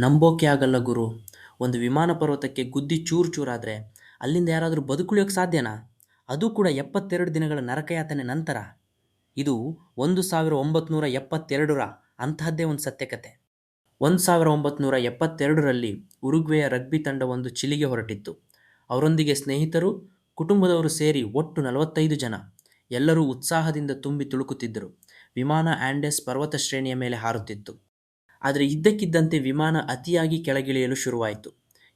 ನಂಬೋಕೆ ಆಗಲ್ಲ ಗುರು. ಒಂದು ವಿಮಾನ ಪರ್ವತಕ್ಕೆ ಗುದ್ದಿ ಚೂರು ಚೂರಾದರೆ ಅಲ್ಲಿಂದ ಯಾರಾದರೂ ಬದುಕುಳಿಯೋಕ್ಕೆ ಸಾಧ್ಯನಾ? ಅದು ಕೂಡ 72 ದಿನಗಳ ನರಕಯಾತನೆ ನಂತರ. ಇದು 1972ರ ಅಂತಹದ್ದೇ ಒಂದು ಸತ್ಯಕತೆ. 1972ರಲ್ಲಿ ಉರುಗ್ವೆಯ ರಗ್ಬಿ ತಂಡವೊಂದು ಚಿಲಿಗೆ ಹೊರಟಿತ್ತು. ಅವರೊಂದಿಗೆ ಸ್ನೇಹಿತರು, ಕುಟುಂಬದವರು ಸೇರಿ ಒಟ್ಟು 45 ಜನ. ಎಲ್ಲರೂ ಉತ್ಸಾಹದಿಂದ ತುಂಬಿ ತುಳುಕುತ್ತಿದ್ದರು. ವಿಮಾನ ಆಂಡೆಸ್ ಪರ್ವತ ಶ್ರೇಣಿಯ ಮೇಲೆ ಹಾರುತ್ತಿತ್ತು. ಆದರೆ ಇದ್ದಕ್ಕಿದ್ದಂತೆ ವಿಮಾನ ಅತಿಯಾಗಿ ಕೆಳಗಿಳಿಯಲು ಶುರುವಾಯಿತು.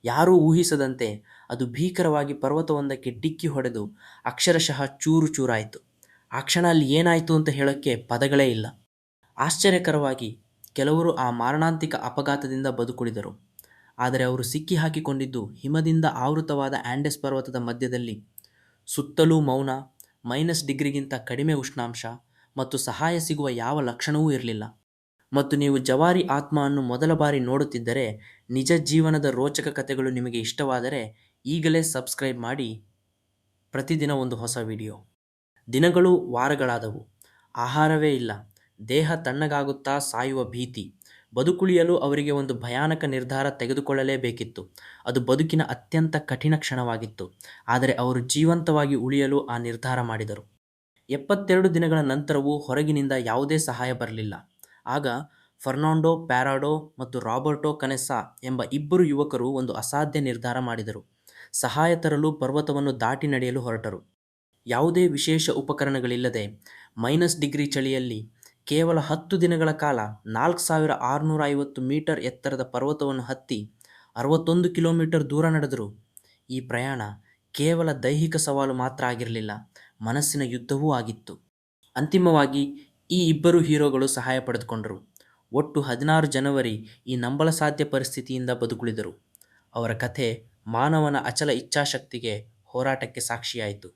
ಯಾರೂ ಊಹಿಸದಂತೆ ಅದು ಭೀಕರವಾಗಿ ಪರ್ವತವೊಂದಕ್ಕೆ ಡಿಕ್ಕಿ ಹೊಡೆದು ಅಕ್ಷರಶಃ ಚೂರು ಚೂರಾಯಿತು. ಆ ಕ್ಷಣ ಅಲ್ಲಿ ಏನಾಯಿತು ಅಂತ ಹೇಳೋಕ್ಕೆ ಪದಗಳೇ ಇಲ್ಲ. ಆಶ್ಚರ್ಯಕರವಾಗಿ ಕೆಲವರು ಆ ಮಾರಣಾಂತಿಕ ಅಪಘಾತದಿಂದ ಬದುಕುಳಿದರು. ಆದರೆ ಅವರು ಸಿಕ್ಕಿ ಹಾಕಿಕೊಂಡಿದ್ದು ಹಿಮದಿಂದ ಆವೃತವಾದ ಆಂಡೆಸ್ ಪರ್ವತದ ಮಧ್ಯದಲ್ಲಿ. ಸುತ್ತಲೂ ಮೌನ, -ಡಿಗ್ರಿಗಿಂತ ಕಡಿಮೆ ಉಷ್ಣಾಂಶ ಮತ್ತು ಸಹಾಯ ಸಿಗುವ ಯಾವ ಲಕ್ಷಣವೂ ಇರಲಿಲ್ಲ. ಮತ್ತು ನೀವು ಜವಾರಿ ಆತ್ಮ ಅನ್ನು ಮೊದಲ ಬಾರಿ ನೋಡುತ್ತಿದ್ದರೆ, ನಿಜ ಜೀವನದ ರೋಚಕ ಕಥೆಗಳು ನಿಮಗೆ ಇಷ್ಟವಾದರೆ ಈಗಲೇ ಸಬ್ಸ್ಕ್ರೈಬ್ ಮಾಡಿ. ಪ್ರತಿದಿನ ಒಂದು ಹೊಸ ವಿಡಿಯೋ. ದಿನಗಳು ವಾರಗಳಾದವು. ಆಹಾರವೇ ಇಲ್ಲ. ದೇಹ ತಣ್ಣಗಾಗುತ್ತಾ ಸಾಯುವ ಭೀತಿ. ಬದುಕುಳಿಯಲು ಅವರಿಗೆ ಒಂದು ಭಯಾನಕ ನಿರ್ಧಾರ ತೆಗೆದುಕೊಳ್ಳಲೇಬೇಕಿತ್ತು. ಅದು ಬದುಕಿನ ಅತ್ಯಂತ ಕಠಿಣ ಕ್ಷಣವಾಗಿತ್ತು. ಆದರೆ ಅವರು ಜೀವಂತವಾಗಿ ಉಳಿಯಲು ಆ ನಿರ್ಧಾರ ಮಾಡಿದರು. 72 ದಿನಗಳ ನಂತರವೂ ಹೊರಗಿನಿಂದ ಯಾವುದೇ ಸಹಾಯ ಬರಲಿಲ್ಲ. ಆಗ ಫರ್ನಾಂಡೋ ಪ್ಯಾರಾಡೋ ಮತ್ತು ರಾಬರ್ಟೋ ಕನೆಸ್ಸಾ ಎಂಬ ಇಬ್ಬರು ಯುವಕರು ಒಂದು ಅಸಾಧ್ಯ ನಿರ್ಧಾರ ಮಾಡಿದರು. ಸಹಾಯ ತರಲು ಪರ್ವತವನ್ನು ದಾಟಿ ನಡೆಯಲು ಹೊರಟರು. ಯಾವುದೇ ವಿಶೇಷ ಉಪಕರಣಗಳಿಲ್ಲದೆ -ಡಿಗ್ರಿ ಚಳಿಯಲ್ಲಿ ಕೇವಲ 10 ದಿನಗಳ ಕಾಲ 4650 ಮೀಟರ್ ಎತ್ತರದ ಪರ್ವತವನ್ನು ಹತ್ತಿ 61 ಕಿಲೋಮೀಟರ್ ದೂರ ನಡೆದರು. ಈ ಪ್ರಯಾಣ ಕೇವಲ ದೈಹಿಕ ಸವಾಲು ಮಾತ್ರ ಆಗಿರಲಿಲ್ಲ, ಮನಸ್ಸಿನ ಯುದ್ಧವೂ ಆಗಿತ್ತು. ಅಂತಿಮವಾಗಿ ಈ ಇಬ್ಬರು ಹೀರೋಗಳು ಸಹಾಯ ಪಡೆದುಕೊಂಡರು. ಒಟ್ಟು 16 ಜನವರಿ ಈ ನಂಬಲಸಾಧ್ಯ ಪರಿಸ್ಥಿತಿಯಿಂದ ಬದುಕುಳಿದರು. ಅವರ ಕಥೆ ಮಾನವನ ಅಚಲ ಇಚ್ಛಾಶಕ್ತಿಗೆ, ಹೋರಾಟಕ್ಕೆ ಸಾಕ್ಷಿಯಾಯಿತು.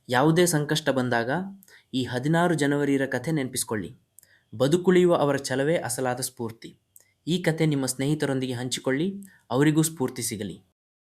ಯಾವುದೇ ಸಂಕಷ್ಟ ಬಂದಾಗ ಈ 16 ಜನವರಿಯರ ಕಥೆ ನೆನಪಿಸಿಕೊಳ್ಳಿ. ಬದುಕುಳಿಯುವ ಅವರ ಛಲವೇ ಅಸಲಾದ ಸ್ಫೂರ್ತಿ. ಈ ಕಥೆ ನಿಮ್ಮ ಸ್ನೇಹಿತರೊಂದಿಗೆ ಹಂಚಿಕೊಳ್ಳಿ, ಅವರಿಗೂ ಸ್ಫೂರ್ತಿ ಸಿಗಲಿ.